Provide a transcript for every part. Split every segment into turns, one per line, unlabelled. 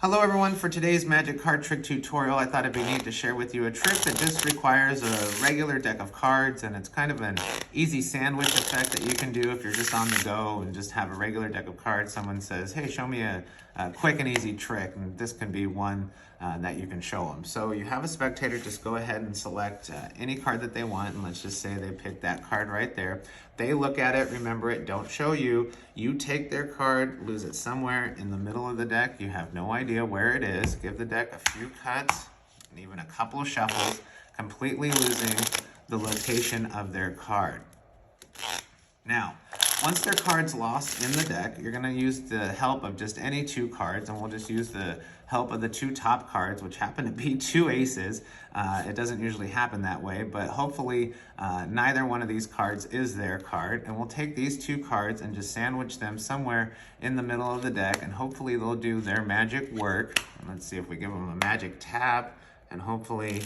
Hello everyone, for today's magic card trick tutorial, I thought it'd be neat to share with you a trick that just requires a regular deck of cards, and it's kind of an easy sandwich effect that you can do if you're just on the go and just have a regular deck of cards. Someone says, hey, show me a quick and easy trick, and this can be one that you can show them. So you have a spectator, just go ahead and select any card that they want, and let's just say they pick that card right there. They look at it, remember it, don't show you. You take their card, lose it somewhere in the middle of the deck. You have no idea where it is. Give the deck a few cuts and even a couple of shuffles, completely losing the location of their card. Now, once their card's lost in the deck, you're going to use the help of just any two cards, and we'll just use the help of the two top cards, which happen to be two aces. It doesn't usually happen that way, but hopefully neither one of these cards is their card, and we'll take these two cards and just sandwich them somewhere in the middle of the deck, and hopefully they'll do their magic work. And let's see if we give them a magic tap, and hopefully,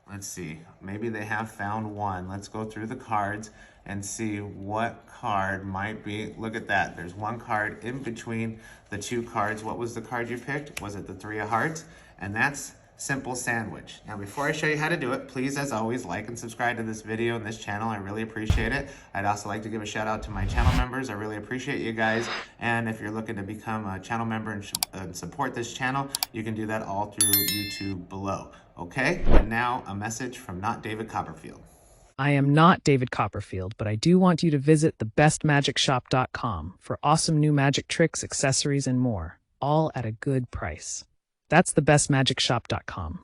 let's see, maybe they have found one. Let's go through the cards and see what card might be. Look at that, there's one card in between the two cards. What was the card you picked? Was it the three of hearts? And that's simple sandwich. Now, before I show you how to do it, please, as always, like and subscribe to this video and this channel. I really appreciate it. I'd also like to give a shout out to my channel members. I really appreciate you guys. And if you're looking to become a channel member and support this channel, you can do that all through YouTube below. Okay, and now a message from not David Copperfield.
I am not David Copperfield, but I do want you to visit thebestmagicshop.com for awesome new magic tricks, accessories, and more, all at a good price. That's thebestmagicshop.com.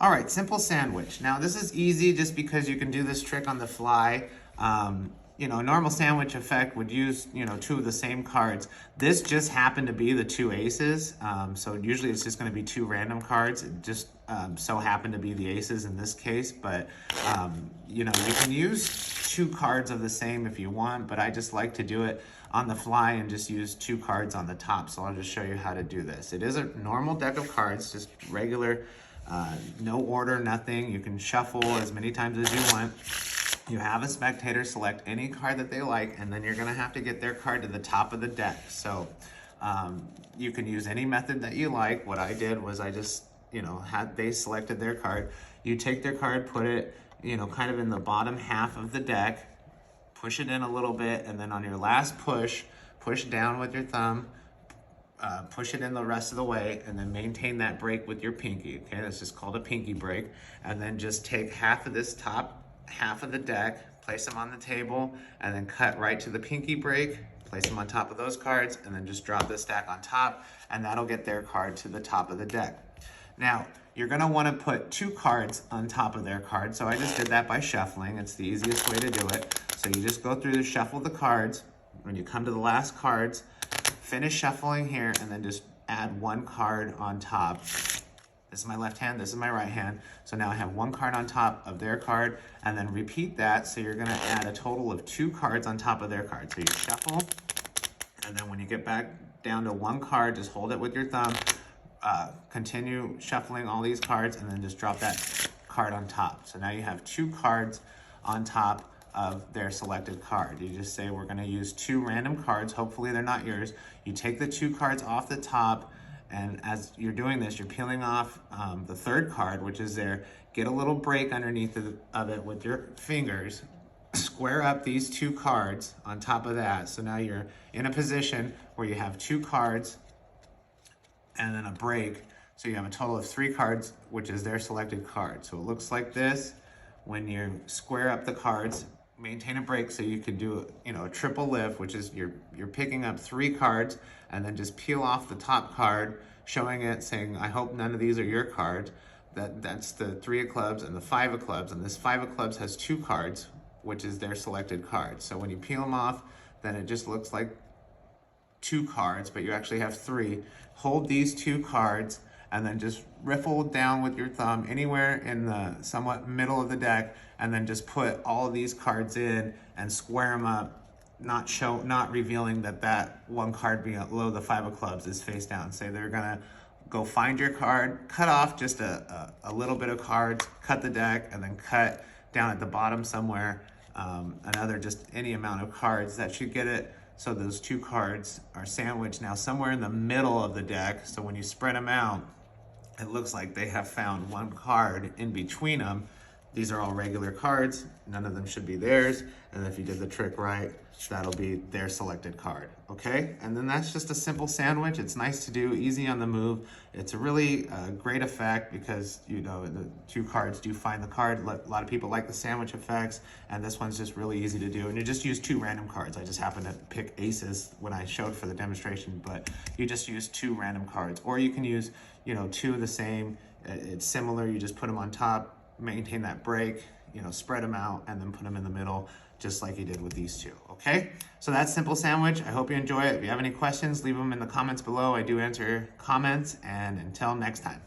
All right, simple sandwich. Now, this is easy just because you can do this trick on the fly. You know, a normal sandwich effect would use, two of the same cards. This just happened to be the two aces. So usually it's just going to be two random cards. It just so happened to be the aces in this case. But, you can use two cards of the same if you want, but I just like to do it on the fly and just use two cards on the top. So I'll just show you how to do this. It is a normal deck of cards, just regular, no order, nothing. You can shuffle as many times as you want. You have a spectator select any card that they like, and then you're gonna have to get their card to the top of the deck. So you can use any method that you like. What I did was I just, they selected their card. You take their card, put it, kind of in the bottom half of the deck, push it in a little bit, and then on your last push down with your thumb, push it in the rest of the way, and then maintain that break with your pinky. Okay, that's just called a pinky break. And then just take half of this top half of the deck, place them on the table, and then cut right to the pinky break, place them on top of those cards, and then just drop the stack on top, and that'll get their card to the top of the deck. Now, you're gonna wanna put two cards on top of their card, so I just did that by shuffling. It's the easiest way to do it. So you just go through the shuffle the cards. When you come to the last cards, finish shuffling here, and then just add one card on top. This is my left hand, this is my right hand. So now I have one card on top of their card, and then repeat that. So you're gonna add a total of two cards on top of their card. So you shuffle, and then when you get back down to one card, just hold it with your thumb, continue shuffling all these cards, and then just drop that card on top. So now you have two cards on top of their selected card. You just say, we're gonna use two random cards, hopefully they're not yours. You take the two cards off the top, and as you're doing this, you're peeling off the third card, which is there. Get a little break underneath of it with your fingers. Square up these two cards on top of that. So now you're in a position where you have two cards and then a break. So you have a total of three cards, which is their selected card. So it looks like this. When you square up the cards, maintain a break so you can do a triple lift, which is you're picking up three cards and then just peel off the top card, showing it, saying, I hope none of these are your cards. That's the three of clubs and the five of clubs, and this five of clubs has two cards, which is their selected card. So when you peel them off, then it just looks like two cards, but you actually have three. Hold these two cards and then just riffle down with your thumb anywhere in the somewhat middle of the deck, and then just put all of these cards in and square them up, not revealing that one card below the five of clubs is face down. Say they're gonna go find your card, cut off just a little bit of cards, cut the deck, and then cut down at the bottom somewhere, just any amount of cards. That should get it So those two cards are sandwiched now somewhere in the middle of the deck. So when you spread them out, it looks like they have found one card in between them. These are all regular cards. None of them should be theirs. And if you did the trick right, that'll be their selected card, okay? And then that's just a simple sandwich. It's nice to do, easy on the move. It's a really great effect because, you know, the two cards do find the card. A lot of people like the sandwich effects, and this one's just really easy to do. And you just use two random cards. I just happened to pick aces when I showed for the demonstration, but you just use two random cards. Or you can use, you know, two of the same. It's similar, you just put them on top, maintain that break, you know, spread them out, and then put them in the middle, just like you did with these two, okay? So that's simple sandwich. I hope you enjoy it. If you have any questions, leave them in the comments below. I do answer comments, and until next time.